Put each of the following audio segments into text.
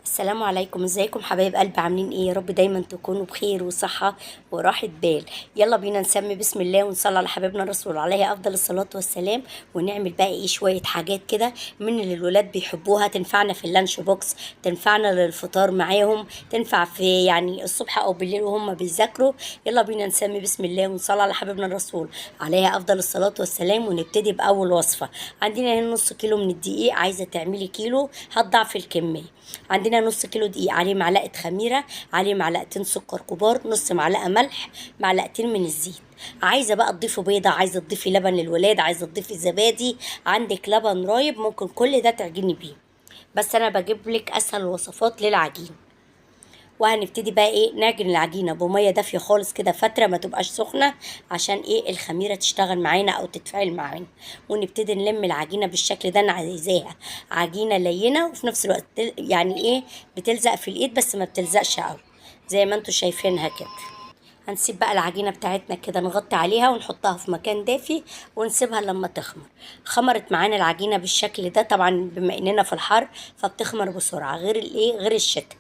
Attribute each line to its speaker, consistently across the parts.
Speaker 1: السلام عليكم، ازيكم حبايب قلب؟ عاملين ايه؟ يا رب دايما تكونوا بخير وصحة وراحة بال. يلا بينا نسمي بسم الله ونصلي على حبيبنا الرسول عليه افضل الصلاة والسلام. ونعمل بقى ايه شوية حاجات كده من اللي الولاد بيحبوها، تنفعنا في اللانش بوكس، تنفعنا للفطار معاهم، تنفع في يعني الصبح او بالليل وهم بيذاكروا. يلا بينا نسمي بسم الله ونصلي على حبيبنا الرسول عليه افضل الصلاة والسلام، ونبتدي باول وصفة. عندنا هنا نص كيلو من الدقيق، عايزة تعملي كيلو هتضعفي الكمية. عندنا نص كيلو دقيق، عليه معلقة خميرة، عليه معلقتين سكر كبار، نص معلقة ملح، معلقتين من الزيت. عايزة بقى تضيفي بيضة، عايزة تضيفي لبن للولاد، عايزة تضيفي زبادي، عندك لبن رايب، ممكن كل ده تعجني بيه. بس انا بجيب لك اسهل الوصفات للعجين. وهنبتدي بقى ايه نعجن العجينه بميه دافيه خالص كده، فتره ما تبقاش سخنه، عشان ايه الخميره تشتغل معانا او تتفاعل معانا. ونبتدي نلم العجينه بالشكل ده. انا عايزاها عجينه لينه وفي نفس الوقت يعني ايه بتلزق في الايد بس ما بتلزقش قوي، زي ما انتوا شايفينها كده. هنسيب بقى العجينة بتاعتنا كده، نغطي عليها ونحطها في مكان دافي ونسيبها لما تخمر. خمرت معانا العجينة بالشكل ده، طبعا بما اننا في الحر فبتخمر بسرعة، غير الايه غير الشتاء.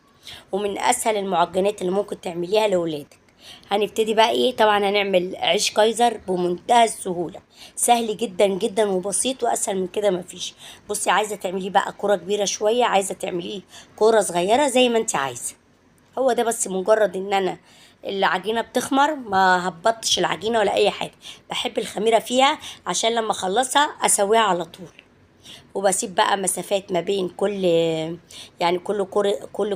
Speaker 1: ومن اسهل المعجنات اللي ممكن تعمليها لاولادك. هنبتدي بقى ايه، طبعا هنعمل عيش كايزر بمنتهى السهولة، سهل جدا جدا وبسيط، واسهل من كده مفيش. بصي، عايزة تعمليه بقى كرة كبيرة شوية، عايزة تعمليه كرة صغيرة، زي ما انت عايزة. هو ده بس، مجرد ان انا العجينه بتخمر ما هبطش العجينه ولا اي حاجه، بحب الخميره فيها عشان لما اخلصها اسويها على طول. وبسيب بقى مسافات ما بين كل، يعني كل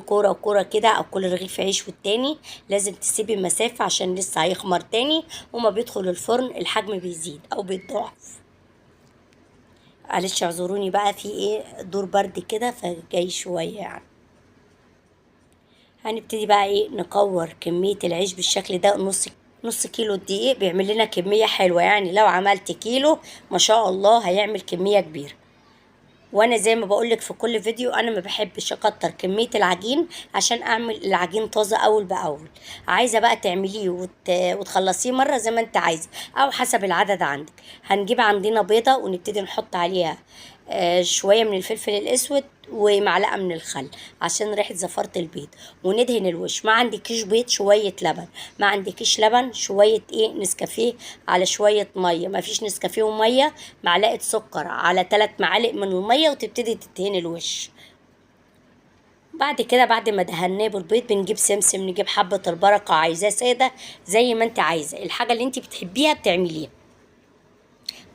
Speaker 1: كوره وكوره كده، او كل رغيف عيش والتاني لازم تسيبي مسافه عشان لسه هيخمر تاني. وما بيدخل الفرن الحجم بيزيد او بيتضاعف. معلش اعذروني بقى، في ايه دور برد كده فجاي شويه يعني. هنبتدي بقى ايه نكور كمية العيش بالشكل ده. نص كيلو الدقيق بيعمل لنا كمية حلوة، يعني لو عملت كيلو ما شاء الله هيعمل كمية كبيرة. وانا زي ما بقولك في كل فيديو، انا ما بحبش اكتر كمية العجين عشان اعمل العجين طازة اول باول. عايزة بقى تعمليه وتخلصيه مرة زي ما انت عايزة، او حسب العدد عندك. هنجيب عندنا بيضة ونبتدي نحط عليها شوية من الفلفل الاسود ومعلقة من الخل عشان ريحة زفارة البيض. وندهن الوش. ما عندكيش بيض، شوية لبن. ما عندكيش لبن، شوية ايه نسكافيه على شوية مية. ما فيش نسكافيه ومية، معلقة سكر على 3 معالق من المية، وتبتدي تدهن الوش. بعد كده، بعد ما دهناه بالبيض، بنجيب سمسم، نجيب حبة البركة، عايزاه سادة زي ما انت عايزة، الحاجة اللي انت بتحبيها بتعمليها.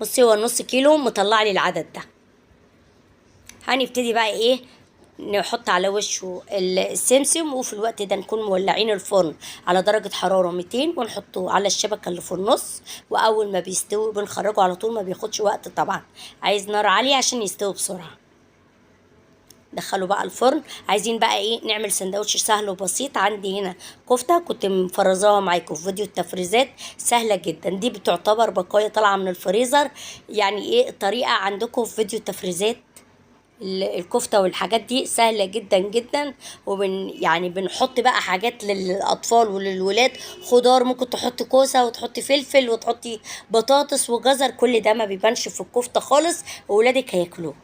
Speaker 1: بصي، هو نص كيلو مطلع لي العدد ده. هنبتدي بقى ايه نحط على وشه السمسم، وفي الوقت ده نكون مولعين الفرن على درجة حرارة 200، ونحطه على الشبكة اللي في النص. وأول ما بيستوي بنخرجه على طول، ما بياخدش وقت طبعا، عايز نار عالية عشان يستوي بسرعة. دخلوا بقى الفرن. عايزين بقى ايه نعمل سندوتش سهل وبسيط. عندي هنا كفتة كنت مفرزاها معاكم في فيديو التفريزات، سهلة جدا، دي بتعتبر بقايا طالعة من الفريزر. يعني ايه الطريقة عندكم في فيديو التفريزات؟ الكفتة والحاجات دي سهلة جدا جدا. يعني بنحط بقى حاجات للأطفال وللولاد، خضار، ممكن تحطي كوسة وتحطي فلفل وتحطي بطاطس وجزر، كل ده ما بيبانش في الكفتة خالص، وولادك هياكلوه.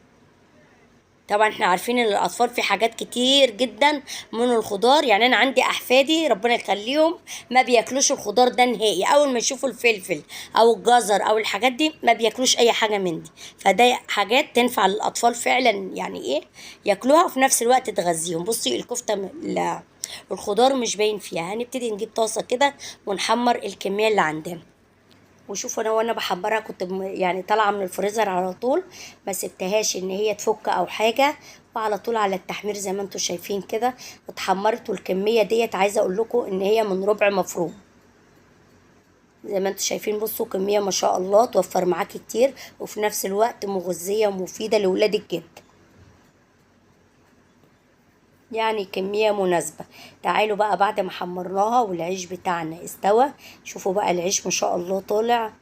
Speaker 1: طبعا احنا عارفين ان الاطفال في حاجات كتير جدا من الخضار، يعني انا عندي احفادي ربنا يخليهم ما بياكلوش الخضار ده نهائي، اول ما يشوفوا الفلفل او الجزر او الحاجات دي ما بياكلوش اي حاجه من دي. فده حاجات تنفع للاطفال فعلا، يعني ايه ياكلوها وفي نفس الوقت تغذيهم. بصي الكفته لا، الخضار مش باين فيها. هنبتدي نجيب طاسه كده ونحمر الكميه اللي عندنا. وشوفوا انا وانا بحمرها كنت يعني طالعه من الفريزر على طول، ما سبتهاش ان هي تفك او حاجه، وعلى طول على التحمير زي ما انتم شايفين كده اتحمرت. والكميه ديت عايزه اقول لكم ان هي من ربع مفروم، زي ما انتم شايفين. بصوا كميه ما شاء الله توفر معاكي كتير، وفي نفس الوقت مغذيه ومفيده لاولادك جدا، يعني كمية مناسبة. تعالوا بقى بعد ما حمرناها والعيش بتاعنا استوى، شوفوا بقى العيش ما شاء الله طالع،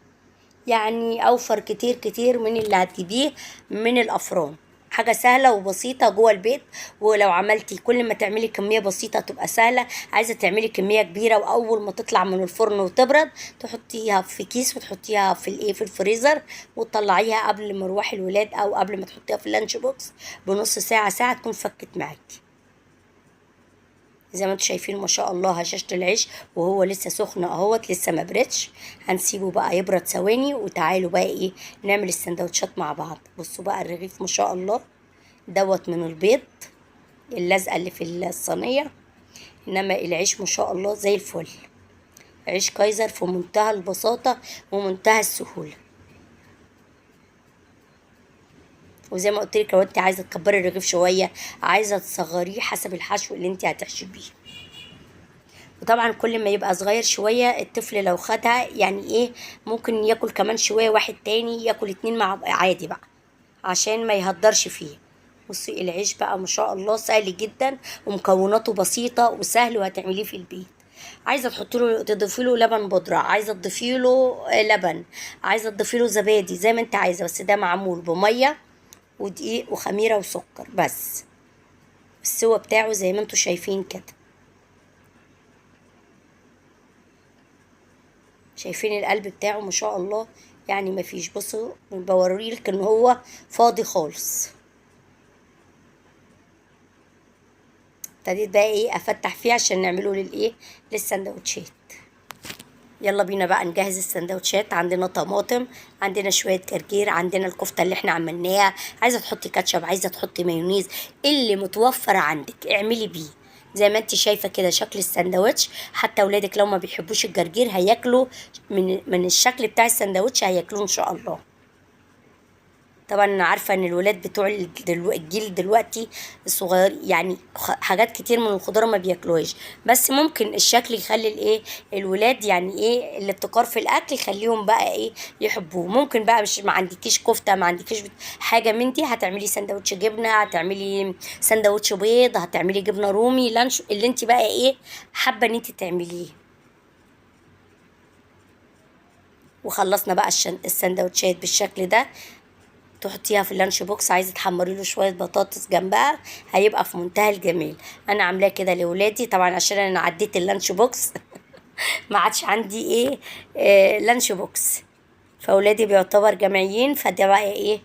Speaker 1: يعني اوفر كتير كتير من اللي هتجيبيه من الافران. حاجة سهلة وبسيطة جوه البيت. ولو عملتي كل ما تعملي كمية بسيطة تبقى سهلة، عايزة تعملي كمية كبيرة وأول ما تطلع من الفرن وتبرد تحطيها في كيس وتحطيها في الايه في الفريزر، وتطلعيها قبل مروح الولاد أو قبل ما تحطيها في اللانش بوكس بنص ساعة ساعة تكون فكت معاكي. زي ما انتم شايفين ما شاء الله هشاشة العيش وهو لسه سخن اهوت، لسه ما بردش. هنسيبه بقى يبرد ثواني، وتعالوا بقى ايه نعمل السندوتشات مع بعض. بصوا بقى الرغيف ما شاء الله دوت من البيض اللزقه اللي في الصينيه، انما العيش ما شاء الله زي الفل. عيش كايزر في منتهى البساطه ومنتهى السهوله. وزي ما قلت لك لو انت عايزه تكبري الرغيف شويه، عايزه تصغريه حسب الحشو اللي انت هتحشي بيه. وطبعا كل ما يبقى صغير شويه الطفل لو خدها يعني ايه ممكن ياكل كمان شويه، واحد تاني ياكل اتنين مع عادي بقى عشان ما يهدرش فيه. بصي العيش بقى ما شاء الله سهل جدا ومكوناته بسيطه وسهل وهتعمليه في البيت. عايزه تضيفي له لبن بودره، عايزه تضيفي له لبن، عايزه تضيفي له زبادي، زي ما انت عايزه، بس ده معمول بميه ودقيق وخميره وسكر بس. السوا بتاعه زي ما انتوا شايفين كده. شايفين القلب بتاعه ما شاء الله، يعني ما فيش. بصوا بوريلك ان هو فاضي خالص. ابتديت بقى ايه افتح فيه عشان نعمله للايه للسندوتشات. يلا بينا بقى نجهز السندوتشات. عندنا طماطم، عندنا شويه جرجير، عندنا الكفته اللي احنا عملناها. عايزه تحطي كاتشب، عايزه تحطي مايونيز، اللي متوفر عندك اعملي بيه. زي ما انت شايفه كده شكل السندوتش، حتى اولادك لو ما بيحبوش الجرجير هياكلوا من الشكل بتاع السندوتش، هياكلوه ان شاء الله. طبعا انا عارفه ان الولاد بتوع الجيل دلوقتي الصغير يعني حاجات كتير من الخضار ما بياكلوهاش، بس ممكن الشكل يخلي الايه الولاد يعني ايه الابتكار في الاكل يخليهم بقى ايه يحبوه. ممكن بقى مش ما عندكيش كفته، ما عندكيش حاجه من دي، هتعملي سندوتش جبنه، هتعملي سندوتش بيض، هتعملي جبنه رومي، لانش اللي انت بقى ايه حابه ان انت تعمليه. وخلصنا بقى السندوتشات بالشكل ده. تحطيها في اللانش بوكس، عايزه تحمري له شويه بطاطس جنبها هيبقى في منتهى الجمال. انا عاملاه كده لاولادي طبعا عشان انا عديت اللانش بوكس ما عادش عندي ايه لانش بوكس، فاولادي بيعتبر جامعيين، فده بقى ايه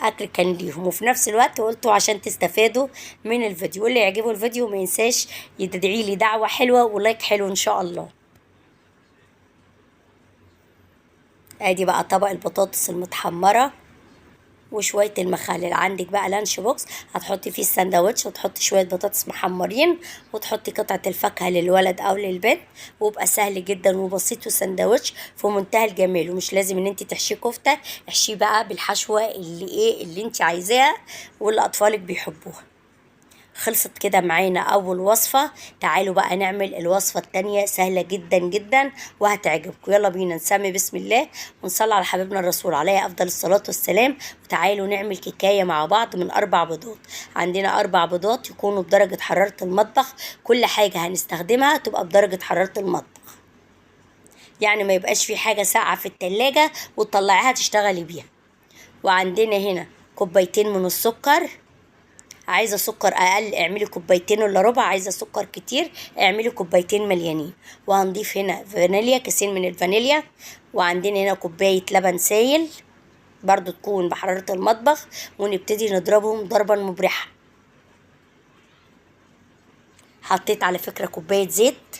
Speaker 1: اكل كان ليهم. وفي نفس الوقت قلتوا عشان تستفادوا من الفيديو، واللي يعجبه الفيديو ما ينساش يدعي لي دعوه حلوه ولايك حلو ان شاء الله. ادي بقى طبق البطاطس المتحمره وشويه المخلل. عندك بقى لانش بوكس هتحطي فيه الساندوتش وتحطي شويه بطاطس محمرين وتحطي قطعه الفاكهه للولد او للبنت، ويبقى سهل جدا وبسيط وساندوتش في منتهى الجمال. ومش لازم ان انت تحشيه كفته، احشيه بقى بالحشوه اللي انت عايزاها واللي اطفالك بيحبوها. خلصت كده معانا اول وصفة. تعالوا بقى نعمل الوصفة التانية، سهلة جدا جدا وهتعجبكم. يلا بينا نسمي بسم الله ونصلي على حبيبنا الرسول عليه افضل الصلاة والسلام. وتعالوا نعمل كيكاية مع بعض من 4 بيضات. عندنا 4 بيضات يكونوا بدرجة حرارة المطبخ، كل حاجة هنستخدمها تبقى بدرجة حرارة المطبخ، يعني ما يبقاش في حاجة ساقعة في التلاجة وتطلعيها تشتغلي بيها. وعندنا هنا كوبايتين من السكر، عايزه سكر اقل اعملي كوبايتين الا ربع، عايزه سكر كتير اعملي كوبايتين مليانين. وهنضيف هنا فانيليا، كيسين من الفانيليا. وعندنا هنا كوبايه لبن سايل برضو تكون بحراره المطبخ، ونبتدي نضربهم ضربا مبرحه. حطيت على فكره كوبايه زيت،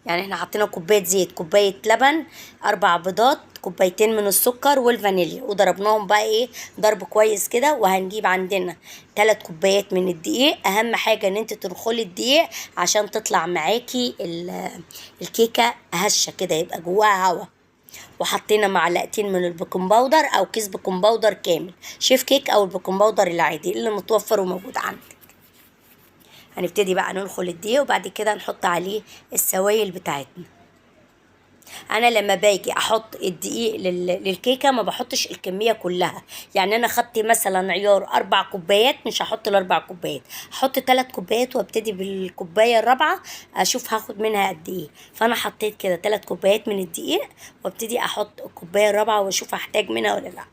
Speaker 1: يعني احنا حطينا كوبايه زيت، كوبايه لبن، 4 بيضات، كوبايتين من السكر والفانيليا، وضربناهم بقى ايه ضرب كويس كده. وهنجيب عندنا 3 كوبايات من الدقيق. اهم حاجه ان انت تنخلي الدقيق عشان تطلع معاكي الكيكه هشه كده يبقى جواها هوا. وحطينا معلقتين من البيكنج باودر او كيس بيكنج باودر كامل، شيف كيك او البيكنج باودر العادي اللي متوفر وموجود عندك. هنبتدي بقى ننخل الدقيق وبعد كده نحط عليه السوائل بتاعتنا. انا لما باجي احط الدقيق للكيكه ما بحطش الكميه كلها، يعني انا خدت مثلا عيار 4 كوبايات مش هحط ال4 كوبايات، هحط 3 كوبايات وابتدي بالكوبايه الرابعه اشوف هاخد منها قد ايه. فانا حطيت كده 3 كوبايات من الدقيق وابتدي احط الكوبايه الرابعه واشوف هحتاج منها ولا لا.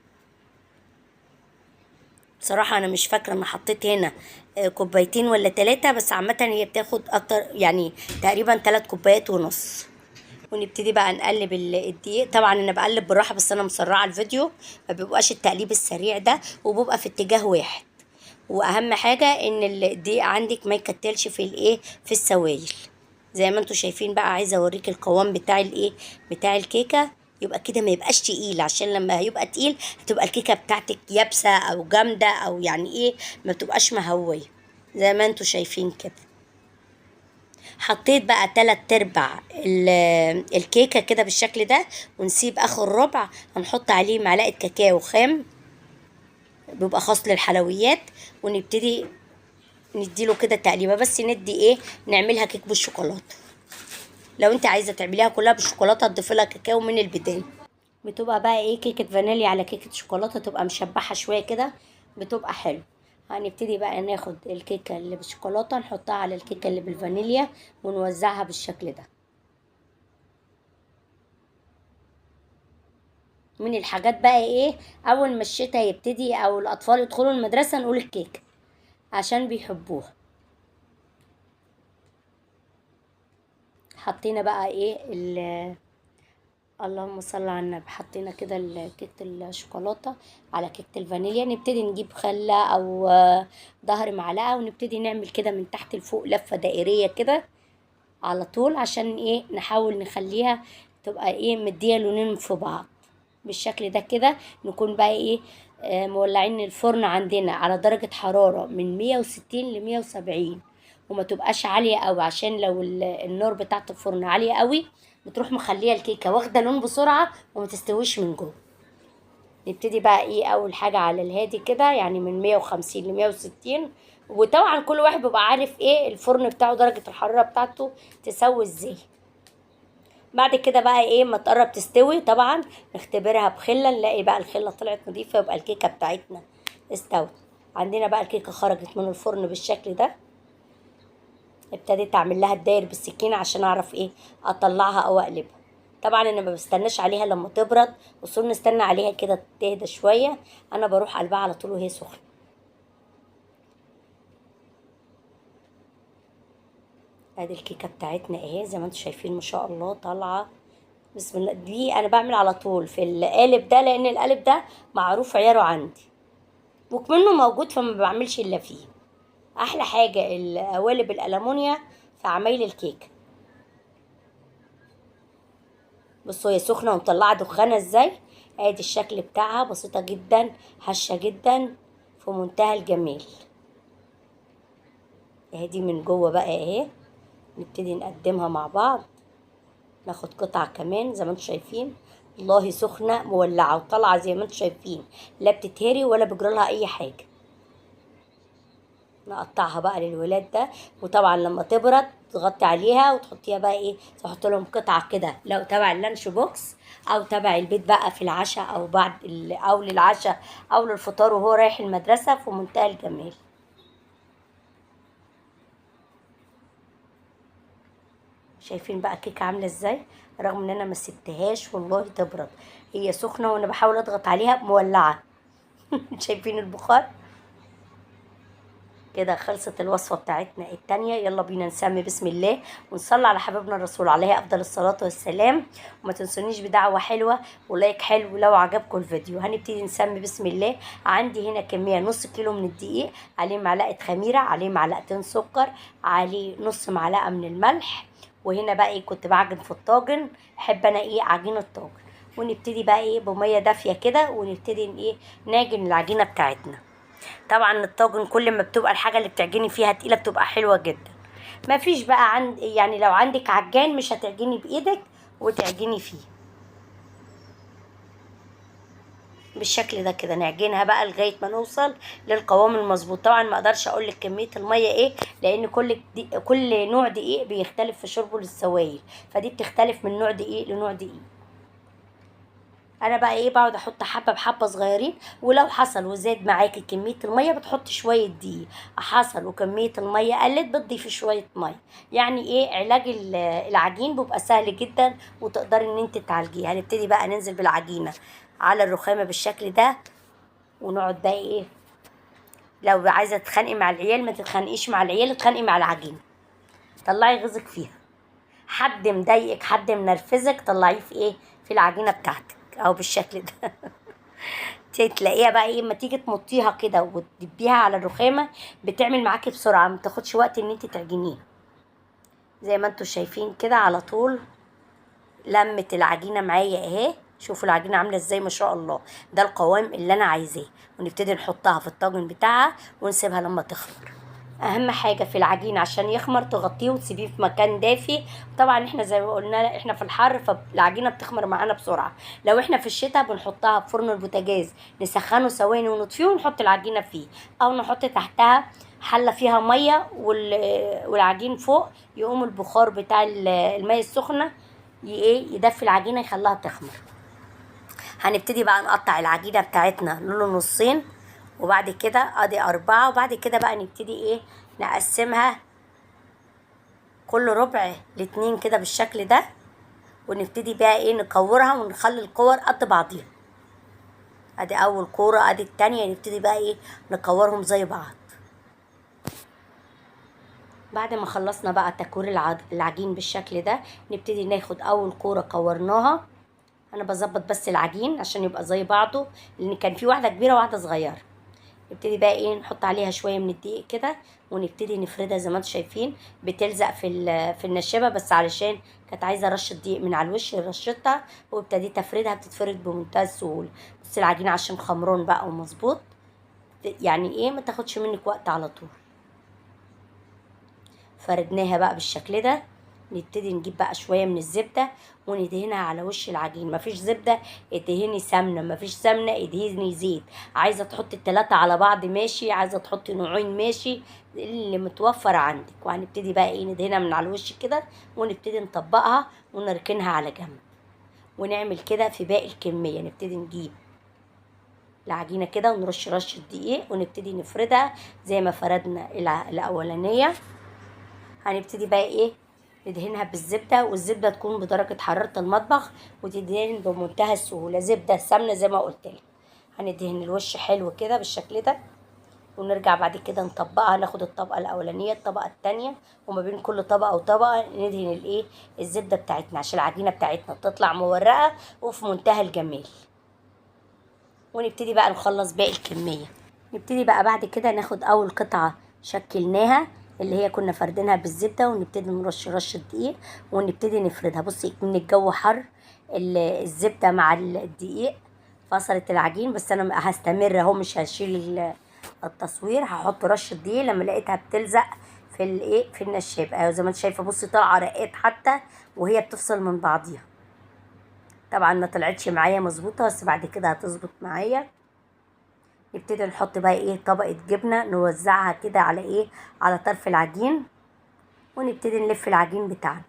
Speaker 1: بصراحة أنا مش فاكرة أنا حطيت هنا كوبايتين ولا 3، بس عامة هي بتاخد أكتر، يعني تقريبا 3 كوبايات ونص. ونبتدي بقى نقلب الدقيق. طبعا أنا بقلب بالراحة بس أنا مسرعة الفيديو، ما بيبقاش التقليب السريع ده، وبيبقى في اتجاه واحد. واهم حاجه ان الدقيق عندك ما يكتلش في الايه، في السوائل. زي ما انتوا شايفين بقى، عايزه اوريك القوام بتاع الايه، بتاع الكيكه. يبقى كده ما يبقاش تقيل، عشان لما هيبقى تقيل هتبقى الكيكه بتاعتك يابسه او جامده، او يعني ايه، ما تبقاش مهويه. زي ما انتوا شايفين كده. حطيت بقى 3/4 الكيكه كده بالشكل ده، ونسيب اخر ربع هنحط عليه معلقه كاكاو خام، بيبقى خاص للحلويات. ونبتدي نديله كده تقليبه، بس ندي ايه، نعملها كيك بالشوكولاته. لو انت عايزه تعمليها كلها بالشوكولاته تضيفي لها كاكاو من البدايه. بتبقى بقى ايه، كيكه فانيليا على كيكه شوكولاته، تبقى مشبحه شويه كده، بتبقى حلو. هنبتدي بقى ناخد الكيكه اللي بالشوكولاته نحطها على الكيكه اللي بالفانيليا، ونوزعها بالشكل ده. من الحاجات بقى ايه، اول ما الشتا يبتدي او الاطفال يدخلوا المدرسه نقول الكيكه، عشان بيحبوها. حطينا بقى ايه اللهم صل على النبي، حطينا كده كيكه الشوكولاته على كيكه الفانيليا. نبتدي نجيب خله او ظهر معلقه، ونبتدي نعمل كده من تحت لفوق لفه دائريه كده على طول، عشان ايه، نحاول نخليها تبقى ايه، مديه لونين في بعض بالشكل ده كده. نكون بقى ايه، مولعين الفرن عندنا على درجة حرارة من 160 ل 170، وما تبقاش عالية قوي، عشان لو النار بتاعت الفرن عالية قوي بتروح مخليه الكيكة واخدة لون بسرعة وما تستويش من جوه. نبتدي بقى ايه، اول حاجة على الهادي كده، يعني من 150 ل 160. وطبعا كل واحد بيبقى عارف ايه الفرن بتاعه، درجة الحرارة بتاعته تسوي ازاي. بعد كده بقى ايه، ما تقرب تستوي طبعا نختبرها بخله، نلاقي بقى الخله طلعت نظيفه، يبقى الكيكه بتاعتنا استوت. عندنا بقى الكيكه خرجت من الفرن بالشكل ده. ابتديت اعمل لها الداير بالسكينه عشان اعرف ايه، اطلعها او اقلبها. طبعا انا ما بستناش عليها لما تبرد، وصول نستنى عليها كده تهدى شويه. انا بروح قلبها على طول وهي سخنه. ادي الكيكه بتاعتنا اهي، زي ما انتم شايفين ما شاء الله طالعه. بسم الله. دي انا بعمل على طول في القالب ده، لان القالب ده معروف عياره عندي، وكمنه موجود فما بعملش الا فيه. احلى حاجه القوالب الالومنيا في عمايل الكيك. بصوا هي سخنه ومطلعه دخانه ازاي. ادي الشكل بتاعها، بسيطه جدا، هشه جدا، في منتهى الجمال. اهي من جوه بقى اهي. نبتدي نقدمها مع بعض. ناخد قطعه كمان زي ما انتم شايفين. والله سخنه مولعه وطالعه زي ما انتم شايفين، لا بتتهري ولا بيجرالها اي حاجه. نقطعها بقى للولاد ده. وطبعا لما تبرد تغطي عليها وتحطيها بقى ايه، تحط لهم قطعه كده لو تبع اللانش بوكس، او تبع البيت بقى في العشاء، او بعد او للعشاء او للفطار وهو رايح المدرسه، في منتهى الجمال. شايفين بقى الكيكه عامله ازاي، رغم ان انا ما سبتهاش والله تبرد، هي سخنه وانا بحاول اضغط عليها مولعه. شايفين البخار. كده خلصت الوصفة بتاعتنا التانية. يلا بينا نسمي بسم الله ونصلي على حبيبنا الرسول عليه أفضل الصلاة والسلام. وما تنسونيش بدعوة حلوة ولايك حلو لو عجبكم الفيديو. هنبتدي نسمي بسم الله. عندي هنا كمية نص كيلو من الدقيق، عليه معلقة خميرة، عليه معلقتين سكر، عليه نص معلقة من الملح. وهنا بقى ايه، كنت بعجن في الطاجن، احب انا ايه عجين الطاجن. ونبتدي بقى ايه بمية دافية كده، ونبتدي ايه نعجن العجينة بتاعتنا. طبعا الطاجن كل ما بتبقى الحاجه اللي بتعجني فيها تقيله بتبقى حلوه جدا. ما فيش بقى يعني لو عندك عجان مش هتعجني بايدك وتعجني فيه بالشكل ده كده. نعجنها بقى لغايه ما نوصل للقوام المظبوط. طبعا ما اقدرش اقول لك كميه الميه ايه، لان كل نوع دقيق بيختلف في شربه للسوائل، فدي بتختلف من نوع دقيق لنوع دقيق. انا بقى ايه بقعد احط حبه بحبه صغيرين، ولو حصل وزاد معاكي كميه الميه بتحط شويه دقيق، حصل وكميه الميه قلت بتضيفي شويه ميه. يعني ايه، علاج العجين بيبقى سهل جدا وتقدري ان انت تعالجيه. هنبتدي بقى ننزل بالعجينه على الرخامه بالشكل ده، ونقعد بقى ايه، لو عايزه تتخانقي مع العيال ما تتخانقيش مع العيال، اتخانقي مع العجينه، طلعي غيظك فيها. حد مضايقك، حد منرفزك، طلعيه في ايه، في العجينه بتاعتك او بالشكل ده. تلاقيها بقى ايه، اما تيجي تمطيها كده وتدبيها على الرخامه بتعمل معاكي بسرعه، ما تاخدش وقت ان انت تعجنيها. زي ما انتوا شايفين كده على طول لمت العجينه معايا اهي. شوفوا العجينه عامله ازاي ما شاء الله. ده القوام اللي انا عايزاه. ونبتدي نحطها في الطاجن بتاعها ونسيبها لما تخمر. اهم حاجه في العجين عشان يخمر تغطيه وتسيبيه في مكان دافي. طبعا احنا زي ما قلنا احنا في الحر فالعجينه بتخمر معانا بسرعه. لو احنا في الشتاء بنحطها في فرن البوتاجاز نسخنه ثواني ونطفيه ونحط العجينه فيه، او نحط تحتها حله فيها ميه والعجين فوق، يقوم البخار بتاع الميه السخنه يدفي العجينه يخليها تخمر. هنبتدي بقى نقطع العجينه بتاعتنا نصين، وبعد كده ادي 4، وبعد كده بقى نبتدي نقسمها كل ربع ل2 كده بالشكل ده. ونبتدي بقى نكورها ونخلي الكور قد بعضيها. ادي اول كوره، ادي التانية، نبتدي بقى نكورهم زي بعض. بعد ما خلصنا بقى تكوير العجين بالشكل ده نبتدي ناخد اول كوره كورناها. انا بظبط بس العجين عشان يبقى زي بعضه، لان كان في واحده كبيره وواحده صغيره. نبتدي بقى نحط عليها شويه من الدقيق كده ونبتدي نفردها زي ما انتم شايفين. بتلزق في النشابه، بس علشان كانت عايزه رشه دقيق من على الوش رشتها وابتديت افردها. بتتفرد بمنتهى السهوله. بس العجين عشان خمرون بقى ومظبوط يعني ما تاخدش منك وقت على طول. فردناها بقى بالشكل ده. نبتدي نجيب بقى شويه من الزبده وندهنها على وش العجين. مفيش زبده ادهني سمنه، مفيش سمنه ادهني زيت. عايزه تحطي ال3 على بعض ماشي، عايزه تحطي نوعين ماشي، اللي متوفر عندك. وهنبتدي بقى ندهنها من على الوش كده ونبتدي نطبقها ونركنها على جنب. ونعمل كده في باقي الكميه. نبتدي نجيب العجينه كده ونرش رشه دقيق ونبتدي نفردها زي ما فردنا الاولانيه. هنبتدي بقى ندهنها بالزبده، والزبده تكون بدرجه حراره المطبخ وتدهن بمنتهى السهوله. زبده سمنه زي ما قلت لك. هندهن الوش حلو كده بالشكل ده، ونرجع بعد كده نطبقها. ناخد الطبقه الاولانيه الطبقه الثانيه، وما بين كل طبقه وطبقه ندهن الزبده بتاعتنا عشان العجينه بتاعتنا تطلع مورقه وفي منتهى الجمال. ونبتدي بقى نخلص باقي الكميه. نبتدي بقى بعد كده ناخد اول قطعه شكلناها اللي هي كنا فردينها بالزبده، ونبتدي نرش رشه دقيق ونبتدي نفردها. بصي من الجو حر، الزبده مع الدقيق فصلت العجين. بس انا هستمر اهو، مش هشيل التصوير. هحط رشه دقيق لما لقيتها بتلزق في النشاب. اهو زي ما انت شايفه. بصي طالعه رقات حتى وهي بتفصل من بعضيها. طبعا ما طلعتش معايا مظبوطه، بس بعد كده هتظبط معايا. نبتدي نحط بقى طبقة جبنة نوزعها كده على طرف العجين، ونبتدي نلف العجين بتاعنا.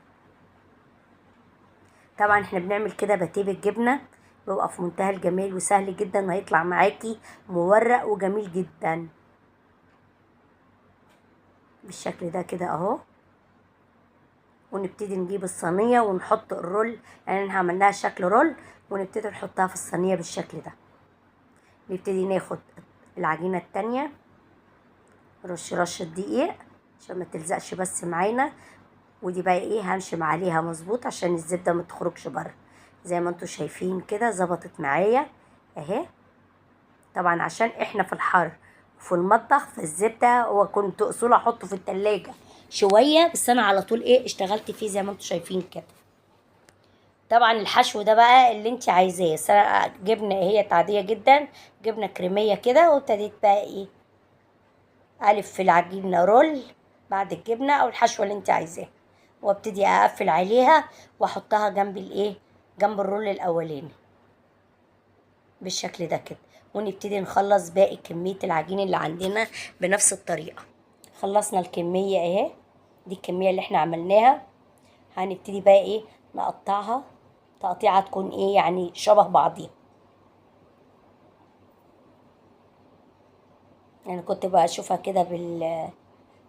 Speaker 1: طبعا احنا بنعمل كده باتيه بالجبنة، بيبقى في منتهى الجمال وسهل جدا وهيطلع معاكي مورق وجميل جدا بالشكل ده كده اهو. ونبتدي نجيب الصينية ونحط الرول، يعني احنا عملناها شكل رول، ونبتدي نحطها في الصينية بالشكل ده. نبتدي ناخد العجينة التانية رشة دقيق عشان ما تلزقش بس معانا. ودي بقى هنشم عليها مظبوط عشان الزبدة ما تخرجش بره. زي ما انتوا شايفين كده ظبطت معايا اهي. طبعا عشان احنا في الحر وفي المطبخ، فالزبدة هو كنت اصول احطه في التلاجة شوية، بس انا على طول اشتغلت فيه زي ما انتوا شايفين كده. طبعا الحشو ده بقى اللي انت عايزاه. جبنة هي عادية جدا، جبنة كريمية كده. وابتديت بقى الف في العجينة رول بعد الجبنة او الحشوة اللي انت عايزاها، وابتدي اقفل عليها واحطها جنب الرول الاولاني بالشكل ده كده. ونبتدي نخلص باقي كمية العجين اللي عندنا بنفس الطريقة. خلصنا الكمية اهي، دي الكمية اللي احنا عملناها. هنبتدي بقى نقطعها تقطيعة تكون يعني شبه بعضيها. يعني كنت بقى اشوفها كده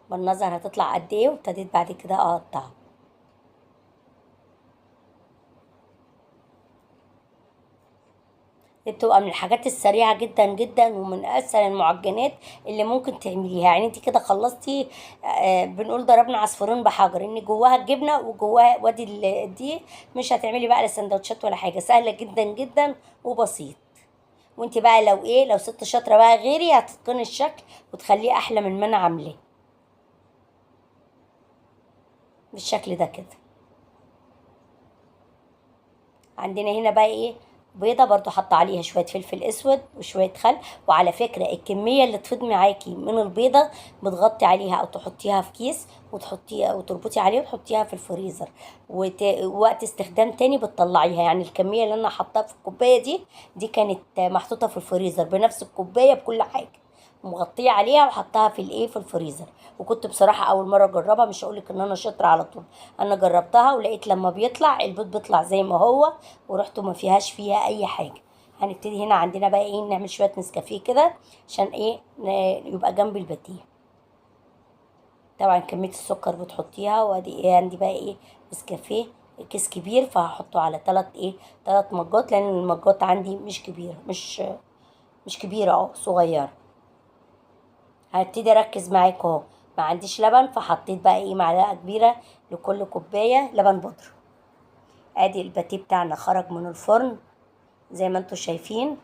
Speaker 1: بالنظر هتطلع قد ايه، وابتديت بعد كده اقطعها. دي بتبقى من الحاجات السريعة جدا جدا ومن اسهل المعجنات اللي ممكن تعمليها. يعني انت كده خلصتي. بنقول ضربنا عصفورين بحجر، ان جواها الجبنة وجواها وادي دي. مش هتعملي بقى لا سندوتشات ولا حاجة، سهلة جدا جدا وبسيط. وانت بقى لو ست شاطره بقى غيري هتتقني الشكل وتخليه احلى من ما انا عاملاه بالشكل ده كده. عندنا هنا بقى بيضه برضو حط عليها شويه فلفل اسود وشويه خل. وعلى فكره الكميه اللي تفيض معاكي من البيضه بتغطي عليها او تحطيها في كيس وتحطيها وتربطي عليه وتحطيها في الفريزر، ووقت استخدام تاني بتطلعيها. يعني الكميه اللي انا حطاها في الكوبايه دي كانت محطوطه في الفريزر بنفس الكوبايه بكل حاجه، مغطيه عليها وحطها في الفريزر. وكنت بصراحه اول مره اجربها، مش هقولك ان انا شاطره على طول، انا جربتها ولقيت لما بيطلع البيض بيطلع زي ما هو وريحته ما فيها اي حاجه. هنبتدي هنا عندنا بقى نعمل شويه نسكافيه كده عشان يبقى جنب الباتيه. طبعا كميه السكر بتحطيها، وادي عندي بقى نسكافيه كيس كبير، فهحطه على 3 مجات، لان المجات عندي مش كبيره، مش كبيره، صغيره. هبتدي اركز معاك اهو. ما عنديش لبن، فحطيت بقى معلقه كبيره لكل كوبايه لبن بودره. ادي الباتيه بتاعنا خرج من الفرن زي ما انتوا شايفين،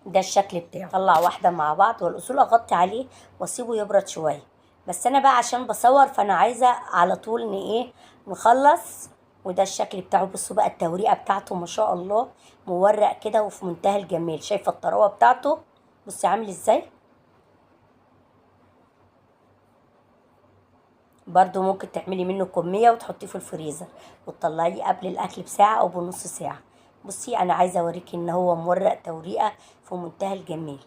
Speaker 1: ده الشكل بتاعه. طلع واحده مع بعض، والاصول اغطي عليه واسيبه يبرد شويه. بس انا بقى عشان بصور فانا عايزه على طول ان نخلص. وده الشكل بتاعه. بصوا بقى التوريقه بتاعته ما شاء الله، مورق كده وفي منتهى الجمال. شايفه الطراوه بتاعته؟ بصي عامل ازاي. برضو ممكن تعملي منه كمية وتحطيه في الفريزر وتطلعيه قبل الأكل بساعة أو بنص ساعة. بصي أنا عايزة أوريكي إن هو مورق توريقة في منتهى الجمال.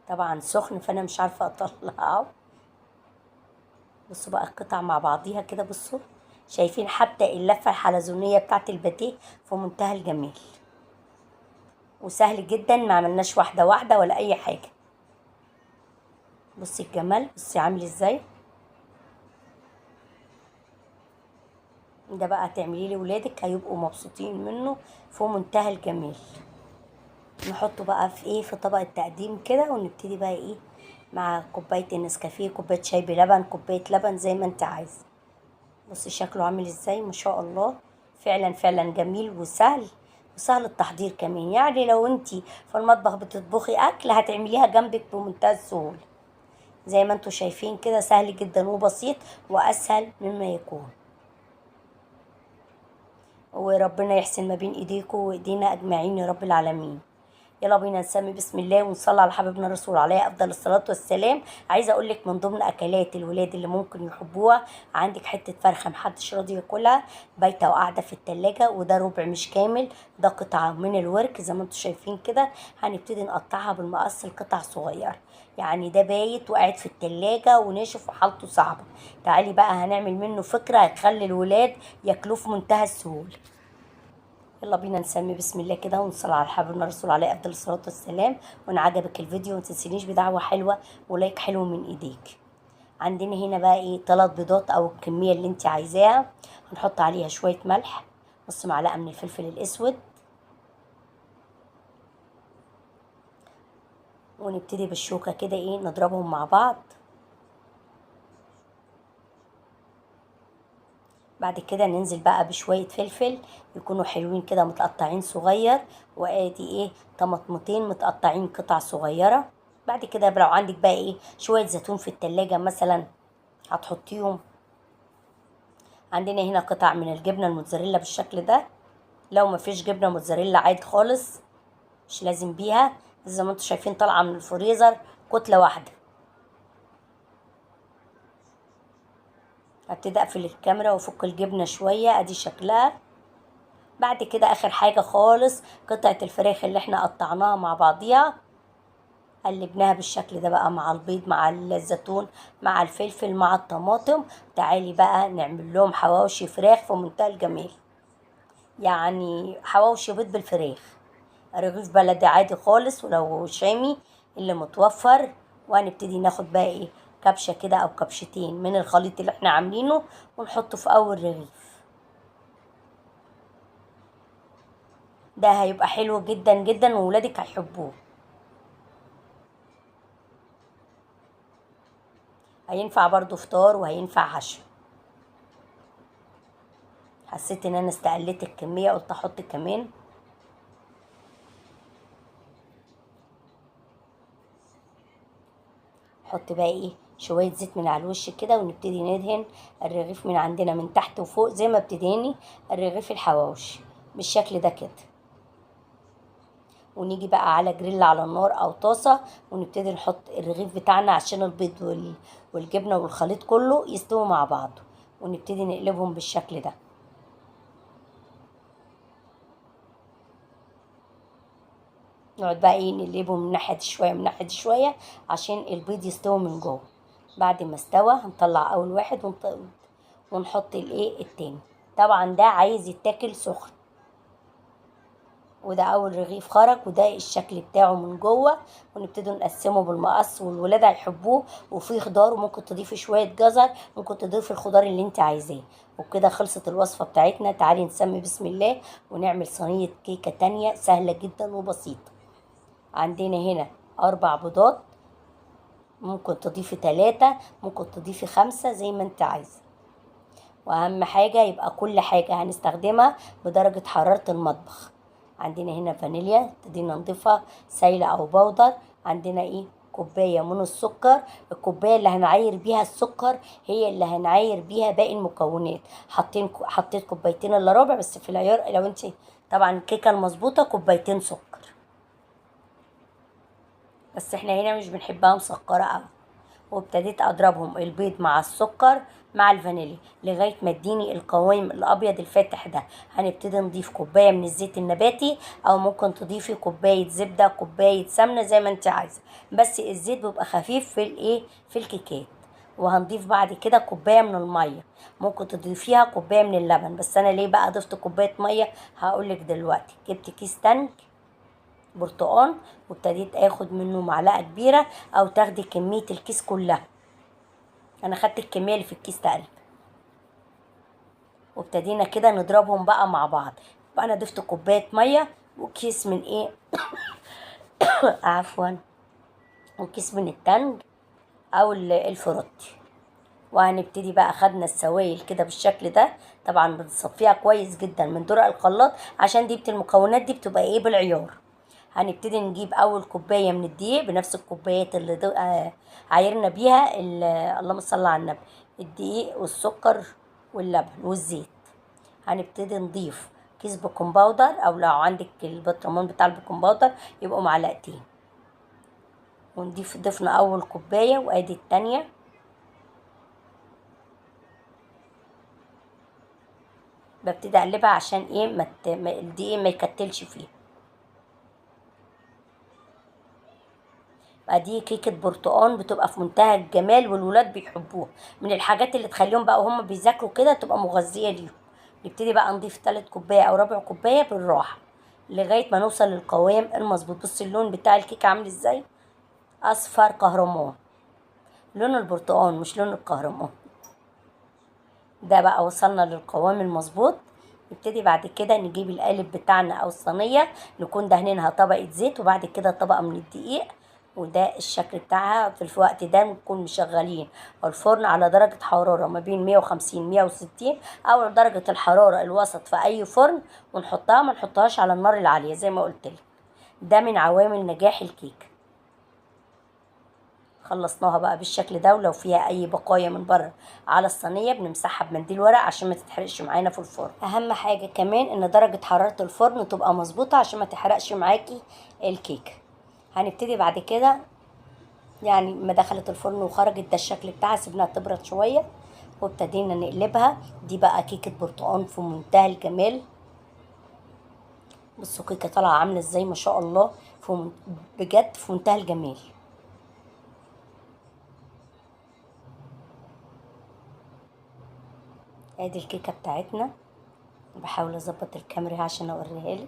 Speaker 1: طبعا سخن فأنا مش عارفة أطلعه. بصوا بقى القطع مع بعضيها كده. بصوا شايفين حتى اللفة الحلزونية بتاعت الباتيه في منتهى الجمال، وسهل جدا، ما عملناش واحدة واحدة ولا أي حاجة. بصي الجمال، بصي عامل ازاي. ده بقى تعمليه لولادك هيبقوا مبسوطين منه في منتهى الجمال. نحطه بقى في طبق التقديم كده، ونبتدي بقى مع كوبايه النسكافيه، كوبايه شاي بلبن، كوبايه لبن، زي ما انت عايزه. بصي شكله عامل ازاي ما شاء الله. فعلا فعلا جميل وسهل، وسهل التحضير كمان. يعني لو انت في المطبخ بتطبخي اكل هتعمليها جنبك بمنتهى السهوله. زي ما انتوا شايفين كده سهل جدا وبسيط واسهل مما يكون. وربنا يحسن ما بين ايديكم وايدينا اجمعين يا رب العالمين. يلا بينا نسمي بسم الله ونصلي على حبيبنا الرسول عليه افضل الصلاه والسلام. عايزه اقول لك من ضمن اكلات الولاد اللي ممكن يحبوها، عندك حته فرخه محدش راضي ياكلها بايته وقاعده في التلاجة، وده ربع مش كامل، ده قطعه من الورك زي ما انتم شايفين كده. هنبتدي نقطعها بالمقص لقطع صغيره. يعني ده بايت وقاعد في التلاجة وناشف وحالته صعبه. تعالي بقى هنعمل منه فكره هتخلي الولاد ياكلوه في منتهى السهوله. يلا بينا نسمي بسم الله كده ونصلي على حبيبنا الرسول عليه افضل الصلاه والسلام. وان عجبك الفيديو متنسينيش بدعوه حلوه ولايك حلو من ايديك. عندنا هنا بقى 3 بيضات او الكميه اللي انت عايزاها. هنحط عليها شويه ملح، نص معلقه من الفلفل الاسود، ونبتدي بالشوكه كده نضربهم مع بعض. بعد كده ننزل بقى بشوية فلفل يكونوا حلوين كده متقطعين صغير. وادي طماطمتين متقطعين قطع صغيرة. بعد كده لو عندك بقى شوية زيتون في التلاجة مثلا هتحطيهم. عندنا هنا قطع من الجبنة الموتزاريلا بالشكل ده. لو مفيش جبنة موتزاريلا عادي خالص، مش لازم بيها. زي ما انتوا شايفين طالعة من الفريزر كتلة واحدة. هبتدي اقفل الكاميرا وافك الجبنة شوية، ادي شكلها. بعد كده اخر حاجة خالص قطعة الفراخ اللي احنا قطعناها مع بعضيها، قلبناها بالشكل ده بقى مع البيض مع الزيتون مع الفلفل مع الطماطم. تعالي بقى نعمل لهم حواوشي فراخ في منتهى الجمال. يعني حواوشي بيض بالفراخ، رغيف بلدي عادي خالص ولو شامي اللي متوفر. وهنبتدي ناخد بقى كبشة كده او كبشتين من الخليط اللي احنا عاملينه ونحطه في اول رغيف. ده هيبقى حلو جدا جدا وولادك هيحبوه. هينفع برضو فطار وهينفع عشاء. حسيت ان انا استقلت الكميه، قلت احط كمان. نحط بقى ايه شويه زيت من على الوش كده، ونبتدي ندهن الرغيف من عندنا من تحت وفوق زي ما بتدهني الرغيف الحواوشي بالشكل ده كده. ونيجي بقى على جريل على النار او طاسه، ونبتدي نحط الرغيف بتاعنا عشان البيض والجبنه والخليط كله يستوي مع بعضه، ونبتدي نقلبهم بالشكل ده. نقعد بقى ايه نقلبهم من ناحيه دي شويه من ناحيه دي شويه عشان البيض يستوي من جوه. بعد ما استوى هنطلع اول واحد ونحط الايه التاني. طبعا ده عايز يتاكل سخن. وده اول رغيف خرج، وده الشكل بتاعه من جوه. ونبتدي نقسمه بالمقص، والولاد هيحبوه. وفيه خضار، وممكن تضيفي شويه جزر، ممكن تضيفي الخضار اللي انت عايزاه. وبكده خلصت الوصفه بتاعتنا. تعالي نسمي بسم الله ونعمل صينيه كيكه تانية سهله جدا وبسيطه. عندنا هنا 4 بيضات، ممكن تضيفي 3، ممكن تضيفي 5 زي ما انت عايزه. واهم حاجه يبقى كل حاجه هنستخدمها بدرجه حراره المطبخ. عندنا هنا فانيليا تدينا نضيفها سايله او بودر. عندنا ايه كوبايه من السكر. الكوبايه اللي هنعاير بيها السكر هي اللي هنعاير بيها باقي المكونات. حطيت كوبايتين الا ربع، بس في العيار لو انت طبعا الكيكه المظبوطه كوبايتين سكر، بس احنا هنا مش بنحبها مسكره قوي. وابتديت اضربهم البيض مع السكر مع الفانيليا لغايه ما اديني القوام الابيض الفاتح ده. هنبتدي نضيف كوبايه من الزيت النباتي، او ممكن تضيفي كوبايه زبده كوبايه سمنه زي ما انت عايزه، بس الزيت بيبقى خفيف في الايه في الكيكات. وهنضيف بعد كده كوبايه من الميه، ممكن تضيفيها كوبايه من اللبن، بس انا ليه بقى ضفت كوبايه ميه هقولك دلوقتي. جبت كيس تانك برتقان، وابتديت اخد منه معلقه كبيره، او تاخدي كميه الكيس كلها. انا خدت الكميه اللي في الكيس تقريبا. وابتدينا كده نضربهم بقى مع بعض. بقى انا ضفت كوبايه ميه وكيس من ايه عفوا، وكيس من التلج او الفروتي. وهنبتدي بقى خدنا السوائل كده بالشكل ده. طبعا بنصفيها كويس جدا من درق الخلاط، عشان دي المكونات دي بتبقى ايه بالعيار. هنبتدي نجيب اول كوبايه من الدقيق بنفس الكوبايات اللي عايرنا بيها اللهم صل على النبي الدقيق والسكر واللبن والزيت. هنبتدي نضيف كيس بيكنج باودر، او لو عندك البطرمان بتاع البيكنج باودر يبقوا معلقتين. ضفنا اول كوبايه وادي التانية. ببتدي اقلبها عشان ايه الدقيق ما يكتلش فيها. بقى دي كيكه برتقان بتبقى في منتهى الجمال، والولاد بيحبوها. من الحاجات اللي تخليهم بقى وهم بيذاكروا كده تبقى مغذيه ليهم. نبتدي بقى نضيف 3 كوبايه او ربع كوبايه بالراحه لغايه ما نوصل للقوام المظبوط. بصي اللون بتاع الكيكه عامل ازاي، اصفر كهرمان، لون البرتقان مش لون الكهرمان. ده بقى وصلنا للقوام المظبوط. نبتدي بعد كده نجيب القالب بتاعنا او الصينيه، نكون دهنينها طبقه زيت وبعد كده طبقه من الدقيق. وده الشكل بتاعها. في الوقت ده نكون مشغلين الفرن على درجة حرارة ما بين 150 160، او درجة الحرارة الوسط في اي فرن. ونحطها ما نحطهاش على النار العالية زي ما قلتلك. ده من عوامل نجاح الكيك. خلصناها بقى بالشكل ده، ولو فيها اي بقايا من بره على الصينيه بنمسحها بمنديل ورق عشان ما تتحرقش معانا في الفرن. اهم حاجه كمان ان درجه حراره الفرن تبقى مظبوطه عشان ما تحرقش معاكي الكيك. هنبتدي بعد كده يعني ما دخلت الفرن وخرجت ده الشكل بتاعها، سيبناها تبرد شويه وابتدينا نقلبها. دي بقى كيكه برتقان في منتهى الجمال. بصوا كيكه طالعه عامله ازاي ما شاء الله، بجد في منتهى الجمال. ادي الكيكه بتاعتنا. بحاول اظبط الكاميرا عشان اوريها لك.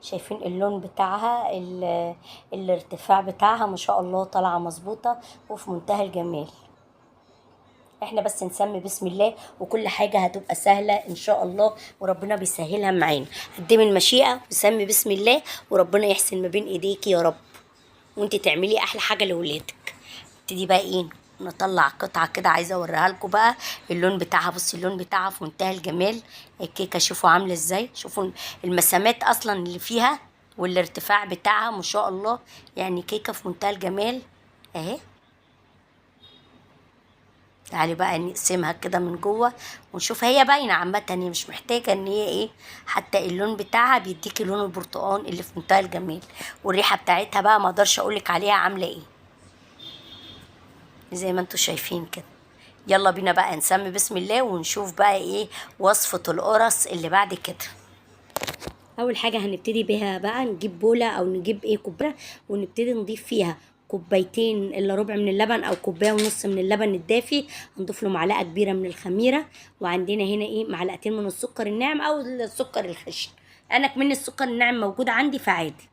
Speaker 1: شايفين اللون بتاعها الارتفاع بتاعها ما شاء الله طالعه مظبوطه وفي منتهى الجمال. احنا بس نسمي بسم الله وكل حاجه هتبقى سهله ان شاء الله، وربنا بيسهلها معانا. قدمي المشيئه وسمي بسم الله، وربنا يحسن ما بين ايديكي يا رب، وانت تعملي احلى حاجه لاولادك. ابتدي بقى ايه نطلع قطعة كده، عايزة اوريها لكم بقى اللون بتاعها. بصي اللون بتاعها في منتهى الجمال. الكيكة شوفوا عاملة ازاي، شوفوا المسامات اصلا اللي فيها والارتفاع بتاعها ما شاء الله. يعني كيكة في منتهى الجمال اهي. تعالي بقى نقسمها كده من جوه ونشوف. هي باينه عامه، هي مش محتاجه ان هي ايه، حتى اللون بتاعها بيديكي لون البرتقال اللي في منتهى الجمال. والريحه بتاعتها بقى ما اقدرش اقولك عليها عامله ايه، زي ما انتوا شايفين كده. يلا بينا بقى نسمي بسم الله ونشوف بقى ايه وصفه القرص اللي بعد كده. اول حاجه هنبتدي بيها بقى، نجيب بوله او نجيب ايه كوبايه، ونبتدي نضيف فيها كوبايتين الا ربع من اللبن او كوبايه ونص من اللبن الدافي. هنضيف له معلقه كبيره من الخميره، وعندنا هنا ايه معلقتين من السكر الناعم او السكر الخشن. انا كمان السكر الناعم موجود عندي فعادي.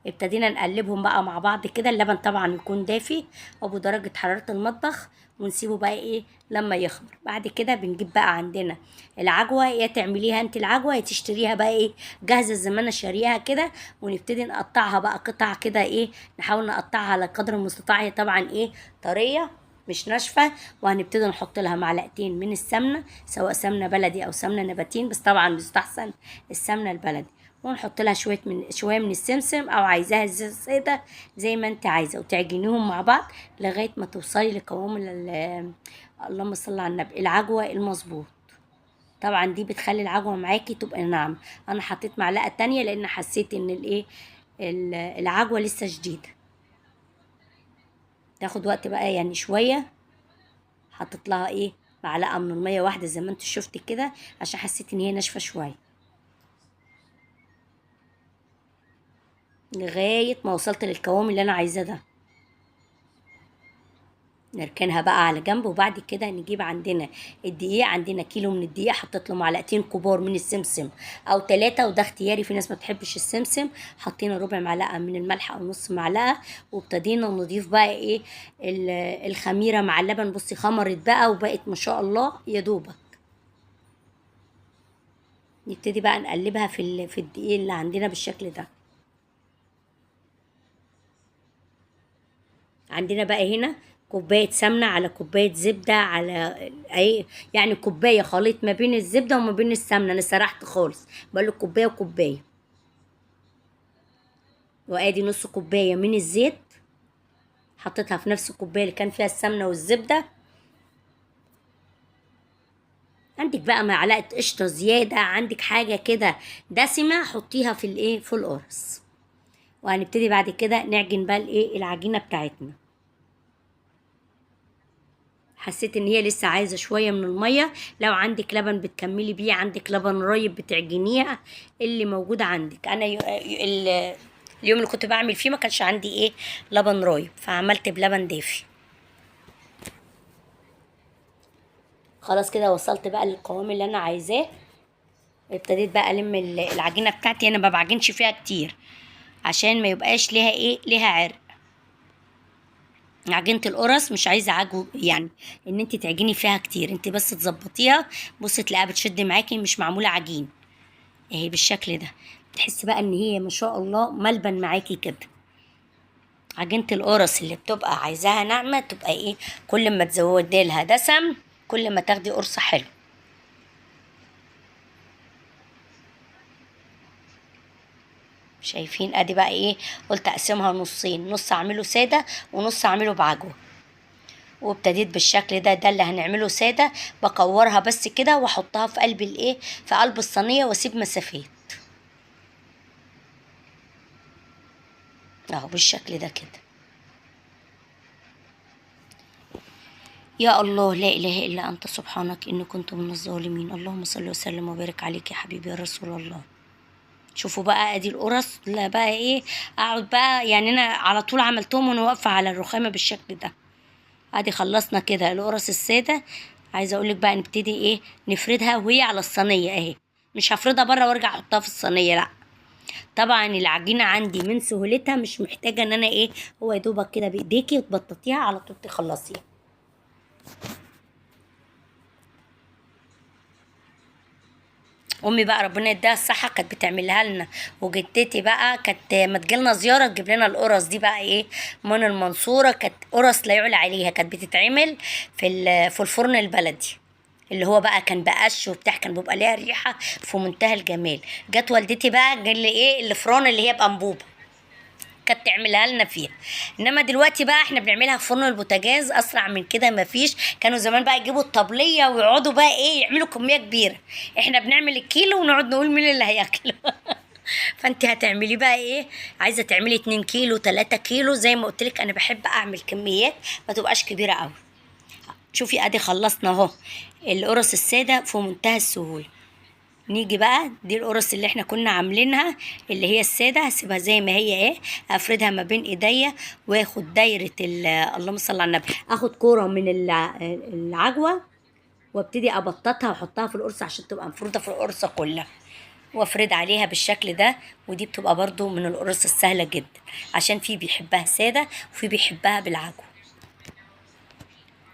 Speaker 1: ابتدينا نقلبهم بقى مع بعض كده. اللبن طبعا يكون دافي او بدرجة حرارة المطبخ، ونسيبه بقى ايه لما يخمر. بعد كده بنجيب بقى عندنا العجوة، يا تعمليها انت العجوة يا تشتريها بقى ايه جاهزة زي ما انا شاريها كده. ونبتدي نقطعها بقى قطع كده ايه، نحاول نقطعها على قدر المستطاع. هي طبعا ايه طرية مش ناشفة. وهنبتدي نحط لها معلقتين من السمنة، سواء سمنة بلدي او سمنة نباتين، بس طبعا بيستحسن السمنة البلدي. ونحط لها شويه من السمسم او عايزاها ساده زي ما انت عايزه، وتعجنيهم مع بعض لغايه ما توصلي لقوام اللهم صل على النبي العجوه المظبوط. طبعا دي بتخلي العجوه معاكي تبقى ناعمه. انا حطيت معلقه تانية لان حسيت ان الايه العجوه لسه جديده، تاخد وقت بقى يعني شويه. حطيت لها ايه معلقه من الميه واحده زي ما انت شفتي كده، عشان حسيت ان هي ناشفه شويه، لغايه ما وصلت للقوام اللي انا عايزاه ده. نركنها بقى على جنب. وبعد كده نجيب عندنا الدقيق. عندنا كيلو من الدقيق، حطيت له معلقتين كبار من السمسم او 3، وده اختياري، في ناس ما بتحبش السمسم. حطينا ربع معلقه من الملح او نص معلقه. وابتدينا نضيف بقى ايه الخميره مع اللبن. بصي خمرت بقى وبقت ما شاء الله يا دوبك. نبتدي بقى نقلبها في الدقيق اللي عندنا بالشكل ده. عندنا بقى هنا كوباية سمنة على كوباية زبدة على اي، يعني كوباية خليط ما بين الزبدة وما بين السمنة. انا سرحت خالص، بقول كوباية وكوباية. وادي نص كوباية من الزيت حطيتها في نفس الكوباية اللي كان فيها السمنة والزبدة. عندك بقى معلقة قشطة زيادة، عندك حاجة كده دسمة حطيها في الايه في القرص. وهنبتدي بعد كده نعجن بقى الايه العجينة بتاعتنا. حسيت ان هي لسه عايزه شويه من الميه، لو عندك لبن بتكملي بيه، عندك لبن رايب بتعجنيها اللي موجود عندك. انا اليوم اللي كنت بعمل فيه ما كانش عندي ايه لبن رايب، فعملت بلبن دافي. خلاص كده وصلت بقى للقوام اللي انا عايزاه. ابتديت بقى الم العجينه بتاعتي. انا ما بعجنش فيها كتير عشان ما يبقاش ليها ايه ليها عرق. عجينة القرص مش عايزة عجو يعني ان انت تعجني فيها كتير، انت بس تظبطيها. بصي تلاقيها بتشد معاكي، مش معمولة عجين اهي بالشكل ده. تحسي بقى ان هي ما شاء الله ملبن معاكي كده. عجينة القرص اللي بتبقى عايزاها ناعمة تبقى ايه، كل ما تزودي لها دسم كل ما تاخدي قرصة حلو. شايفين ادي بقى ايه، قلت اقسمها نصين، نص اعمله سادة ونص اعمله بعجوة. وابتديت بالشكل ده اللي هنعمله سادة. بكورها بس كده واحطها في قلب الايه في قلب الصينية واسيب مسافات اهو بالشكل ده كده. يا الله لا اله الا انت سبحانك اني كنت من الظالمين. اللهم صل وسلم وبارك عليك يا حبيبي يا رسول الله. شوفوا بقى ادي القرص. لا بقى ايه اقعد بقى، يعني انا على طول عملتهم وانا واقفه على الرخامه بالشكل ده. ادي خلصنا كده القرص الساده. عايزه اقولك بقى نبتدي ايه نفردها وهي على الصينيه اهي. مش هفردها بره وارجع احطها في الصينيه لا. طبعا العجينه عندي من سهولتها مش محتاجه ان انا ايه، هو يا دوبك كده بايديكي وتبططيها على طول تخلصيها. امي بقى ربنا يديها الصحه كانت بتعملها لنا، وجدتي بقى كانت ما تجيلنا زياره تجيب لنا القرص دي بقى ايه من المنصوره. كانت قرص لا يعلى عليها، كانت بتتعمل في الفرن البلدي اللي هو بقى كان بقش وبتاع، كان بيبقى ليها ريحه في منتهى الجمال. جت والدتي بقى جال لي ايه الفران اللي هي بانبوبه، كانت تعملها لنا فيها. انما دلوقتي بقى احنا بنعملها في فرن البوتاجاز، اسرع من كده مفيش. كانوا زمان بقى يجيبوا الطبليه ويقعدوا بقى ايه يعملوا كميه كبيره، احنا بنعمل الكيلو ونقعد نقول مين اللي هياكله. فانت هتعملي بقى ايه؟ عايزه تعملي 2 كيلو 3 كيلو زي ما قلت لك، انا بحب اعمل كميات ما تبقاش كبيره قوي. شوفي ادي خلصنا اهو القرص الساده في منتهى السهوله. نيجي بقى دي القرص اللي احنا كنا عاملينها اللي هي الساده، هسيبها زي ما هي ايه، افردها ما بين ايديا واخد دايره اللهم صل على النبي، اخد كوره من العجوه وابتدي ابططها واحطها في القرص عشان تبقى مفروده في القرصه كلها، وافرد عليها بالشكل ده. ودي بتبقى برضو من القرص السهله جدا، عشان في بيحبها ساده وفي بيحبها بالعجوه.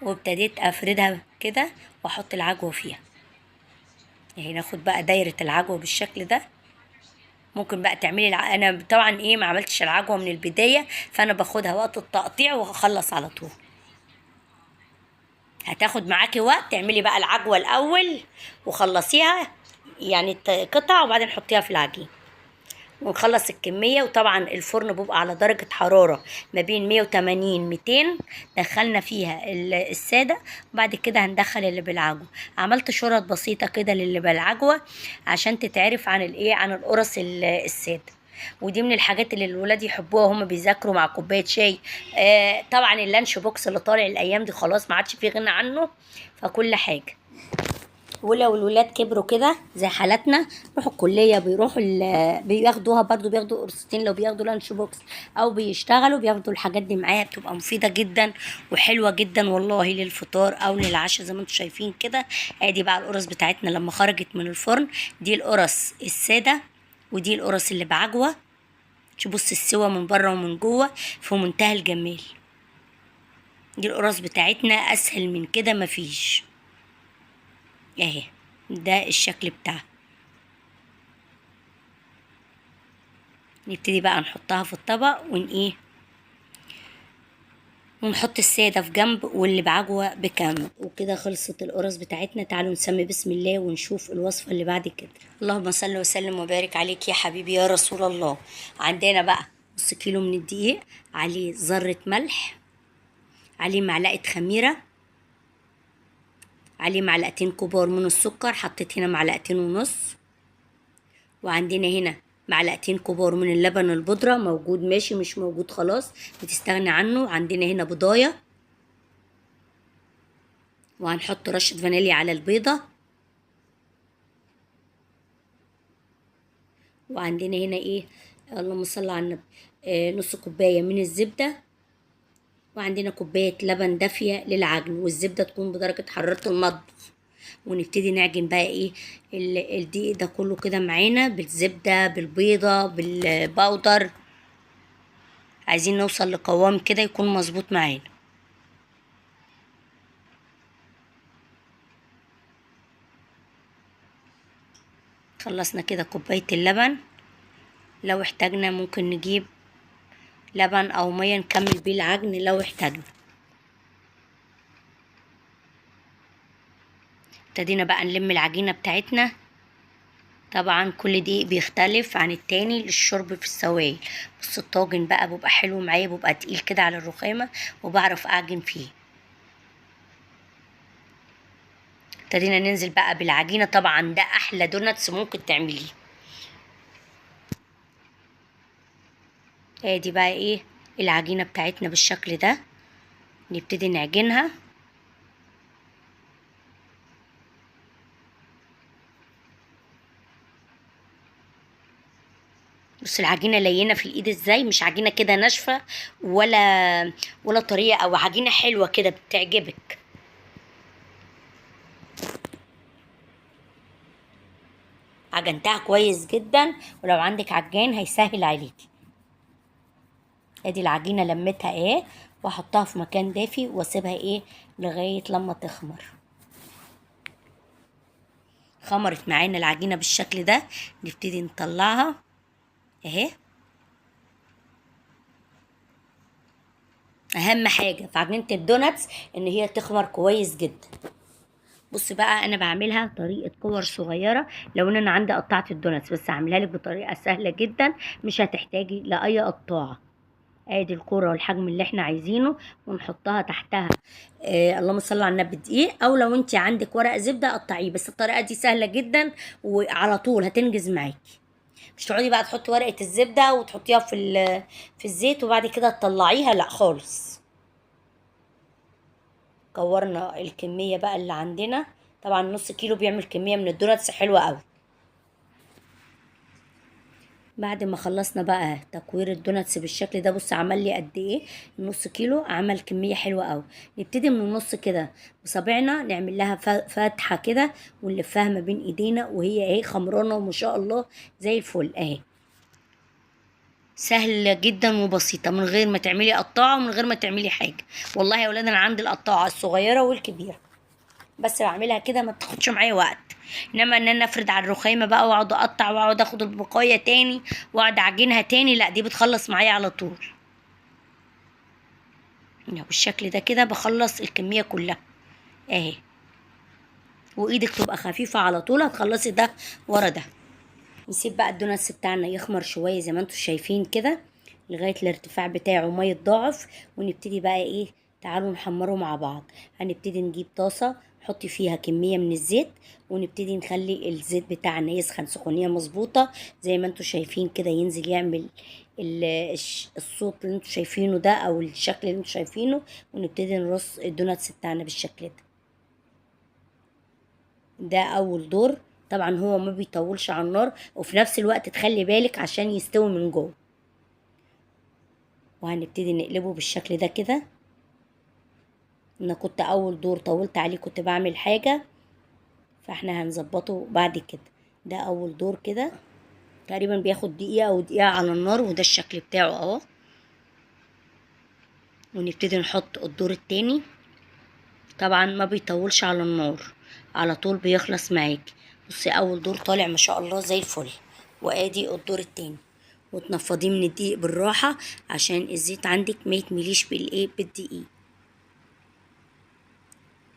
Speaker 1: وابتديت افردها كده واحط العجوه فيها. يعني ناخد بقى دايره العجوه بالشكل ده. ممكن بقى تعملي انا طبعا ايه ما عملتش العجوه من البدايه، فانا باخدها وقت التقطيع وهخلص على طول. هتاخد معاكي وقت، تعملي بقى العجوه الاول وخلصيها يعني قطع، وبعدين حطيها في العجين ونخلص الكمية. وطبعا الفرن بيبقى على درجة حرارة ما بين 180 200. دخلنا فيها السادة، وبعد كده هندخل اللي بالعجوة. عملت شرط بسيطة كده للي بالعجوة عشان تتعرف عن الايه عن القرص السادة. ودي من الحاجات اللي الولاد يحبوها وهم بيذاكروا مع كوبايه شاي. طبعا اللانش بوكس اللي طالع الايام دي خلاص ما عادش فيه غنى عنه، فكل حاجه. ولو الولاد كبروا كده زي حالتنا بيروحوا الكلية بياخدوها برضو، بياخدوا قرصتين لو بياخدوا لانش بوكس او بيشتغلوا بياخدوا الحاجات دي معاها، بتبقى مفيدة جدا وحلوة جدا والله للفطار او للعشاء زي ما انتم شايفين كده. ادي بقى القرص بتاعتنا لما خرجت من الفرن، دي القرص السادة ودي القرص اللي بعجوة. تبص السوا من بره ومن جوه في منتهى الجمال. دي القرص بتاعتنا اسهل من كده مفيش. اهي ده الشكل بتاعها. نبتدي بقى نحطها في الطبق ونحط السادة في جنب واللي بعجوة بكامل. وكده خلصت القرص بتاعتنا. تعالوا نسمي بسم الله ونشوف الوصفة اللي بعد كده. اللهم صل وسلم وبارك عليك يا حبيبي يا رسول الله. عندنا بقى نص كيلو من الدقيق، عليه ذرة ملح، عليه معلقة خميرة، عليه معلقتين كبار من السكر، حطيت هنا معلقتين ونص. وعندنا هنا معلقتين كبار من اللبن البودرة، موجود ماشي مش موجود خلاص بتستغني عنه. عندنا هنا بضاية، وهنحط رشة فانيليا على البيضة. وعندنا هنا ايه اللهم صل على النبي نص كوباية من الزبدة. وعندنا كوباية لبن دافية للعجن، والزبدة تكون بدرجة حرارة المطبخ. ونبتدي نعجن بقى ايه الدقيق ده كله كده معانا بالزبدة بالبيضة بالبودر. عايزين نوصل لقوام كده يكون مظبوط معانا. خلصنا كده كوباية اللبن. لو احتاجنا ممكن نجيب لبن او مية نكمل بيه العجن لو احتاجنا. ابتدينا بقى نلم العجينة بتاعتنا. طبعا كل دقيق بيختلف عن التاني للشرب في السوائل. بص الطاجن بقى بيبقى حلو معايا، بيبقى تقيل كده على الرخامة وبعرف اعجن فيه. ابتدينا ننزل بقى بالعجينة. طبعا ده احلى دوناتس ممكن تعمليه. ادي بقى ايه العجينة بتاعتنا بالشكل ده. نبتدي نعجنها. بص العجينة لينة في الايد ازاي، مش عجينة كده ناشفة ولا طرية، او عجينة حلوة كده بتعجبك. عجنتها كويس جدا، ولو عندك عجان هيسهل عليكي. ادي العجينة لمتها ايه، واحطها في مكان دافي واسيبها ايه لغاية لما تخمر. خمرت معانا العجينة بالشكل ده، نبتدي نطلعها اهي. اهم حاجة في عجينة الدوناتس ان هي تخمر كويس جدا. بص بقى انا بعملها طريقة كور صغيرة، لو ان انا عندي قطعة الدوناتس، بس هعملها لك بطريقة سهلة جدا مش هتحتاجي لاي قطاعة. ادي الكوره والحجم اللي احنا عايزينه، ونحطها تحتها اللهم صل على النبي دقيق، او لو انت عندك ورق زبده قطعيه، بس الطريقه دي سهله جدا وعلى طول هتنجز معاكي. مش تقعدي بقى تحطي ورقه الزبده وتحطيها في الزيت وبعد كده تطلعيها، لا خالص. كورنا الكميه بقى اللي عندنا، طبعا نص كيلو بيعمل كميه من الدوناتس حلوه قوي. بعد ما خلصنا بقى تكوير الدوناتس بالشكل ده، بص عمل لي قد ايه، نص كيلو عمل كميه حلوه قوي. نبتدي من النص كده بصابعنا نعمل لها فتحه كده ونلفها ما بين ايدينا، وهي اهي خمرانه وما شاء الله زي الفل اهي. سهله جدا وبسيطه، من غير ما تعملي قطاعه ومن غير ما تعملي حاجه. والله يا ولاد انا عندي القطاعه الصغيره والكبيره، بس بعملها كده ما بتاخدش معايا وقت. انما ان انا افرد على الرخامه بقى واقعد اقطع واقعد اخد البقايا تاني واقعد اعجنها تاني، لا دي بتخلص معايا على طول. بالشكل ده كده بخلص الكميه كلها اهي، وايدك تبقى خفيفه على طول هتخلصي ده ورا ده. نسيب بقى الدوناتس بتاعنا يخمر شويه زي ما انتم شايفين كده لغايه الارتفاع بتاعه ما يتضاعف، ونبتدي بقى ايه، تعالوا نحمره مع بعض. هنبتدي نجيب طاسه نحط فيها كميه من الزيت، ونبتدي نخلي الزيت بتاعنا يسخن سخونيه مظبوطه زي ما انتم شايفين كده، ينزل يعمل الصوت اللي انتم شايفينه ده او الشكل اللي انتم شايفينه، ونبتدي نرص الدوناتس بتاعنا بالشكل ده اول دور. طبعا هو ما بيطولش على النار، وفي نفس الوقت تخلي بالك عشان يستوي من جوه. وهنبتدي نقلبه بالشكل ده كده. انا كنت اول دور طولت عليه كنت بعمل حاجة، فاحنا هنظبطه بعد كده. ده اول دور كده تقريبا بياخد دقيقة او دقيقة على النار، وده الشكل بتاعه اهو. ونبتدي نحط الدور التاني، طبعا ما بيطولش على النار، على طول بيخلص معاكي. بصي اول دور طالع ما شاء الله زي الفل، وادي الدور التاني. وتنفضيه من الدقيق بالراحة عشان الزيت عندك ما يتمليش بالدقيق.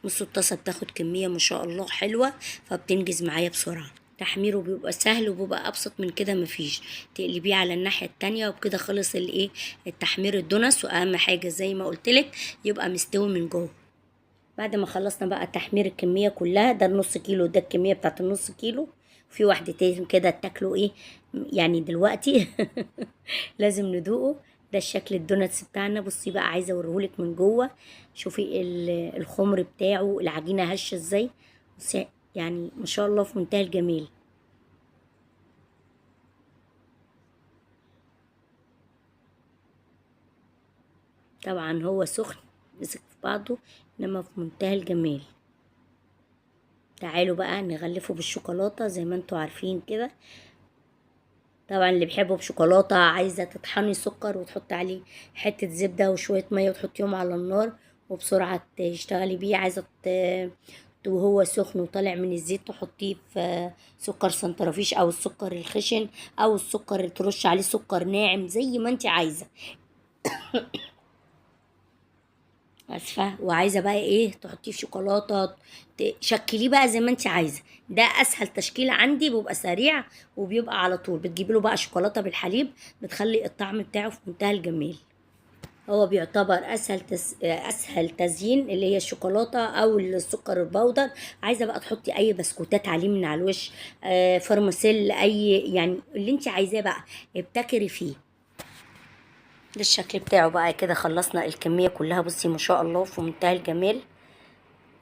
Speaker 1: نص الطاسة بتاخد كمية ما شاء الله حلوة، فبتنجز معايا بسرعة. تحميره بيبقى سهل وبيبقى ابسط من كده مفيش. تقلبيه على الناحية التانية وبكده خلص التحمير الدونس. واهم حاجة زي ما قلتلك يبقى مستوي من جوه. بعد ما خلصنا بقى تحمير الكمية كلها، ده النص كيلو، ده الكمية بتاعت النص كيلو. في واحدة تاني كده تاكلوا ايه يعني دلوقتي لازم ندوقه. ده الشكل الدوناتس بتاعنا. بصي بقى عايزة اوريهولك من جوه، شوفي الخمر بتاعه، العجينة هشة ازاي. بصي يعني ما شاء الله في منتهى الجمال. طبعا هو سخن مسك في بعضه، انما في منتهى الجمال. تعالوا بقى نغلفه بالشوكولاتة زي ما انتوا عارفين كده. طبعا اللي بيحبه بشوكولاتة، عايزة تطحني سكر وتحط عليه حتة زبدة وشوية مية وتحطيهم على النار وبسرعة تشتغلي بيه. عايزة وهو سخن وطالع من الزيت تحطيه في سكر سنترفيش او السكر الخشن، او السكر اللي ترش عليه سكر ناعم زي ما انت عايزة. اسفه. وعايزه بقى ايه تحطيه في شوكولاته، تشكليه بقى زي ما انت عايزه. ده اسهل تشكيله عندي، بيبقى سريع وبيبقى على طول. بتجيبي له بقى شوكولاته بالحليب، بتخلي الطعم بتاعه في منتهى الجمال. هو بيعتبر اسهل تزيين اللي هي الشوكولاته او السكر البودر. عايزه بقى تحطي اي بسكوتات عليه من على الوش، فرماسيل، اي يعني اللي انت عايزاه بقى ابتكري فيه. ده الشكل بتاعه بقى كده. خلصنا الكمية كلها. بصي ما شاء الله في منتهى الجمال،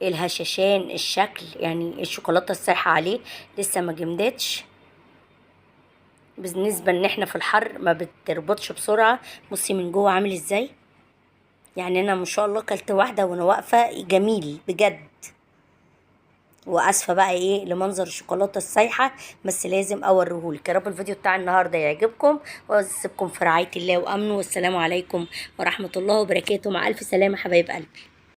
Speaker 1: الهشاشان الشكل يعني الشوكولاتة السايحة عليه لسه ما جمدتش. بالنسبة ان احنا في الحر ما بتربطش بسرعة. بصي من جوه عامل ازاي، يعني انا ما شاء الله كلت واحدة وانا واقفة جميل بجد. واسفه بقى ايه لمنظر الشوكولاته السايحه، بس لازم اوريهولك. يا رب الفيديو بتاع النهارده يعجبكم، واسيبكم في رعايه الله وامنه، والسلام عليكم ورحمه الله وبركاته. مع الف سلامه حبايب قلبي.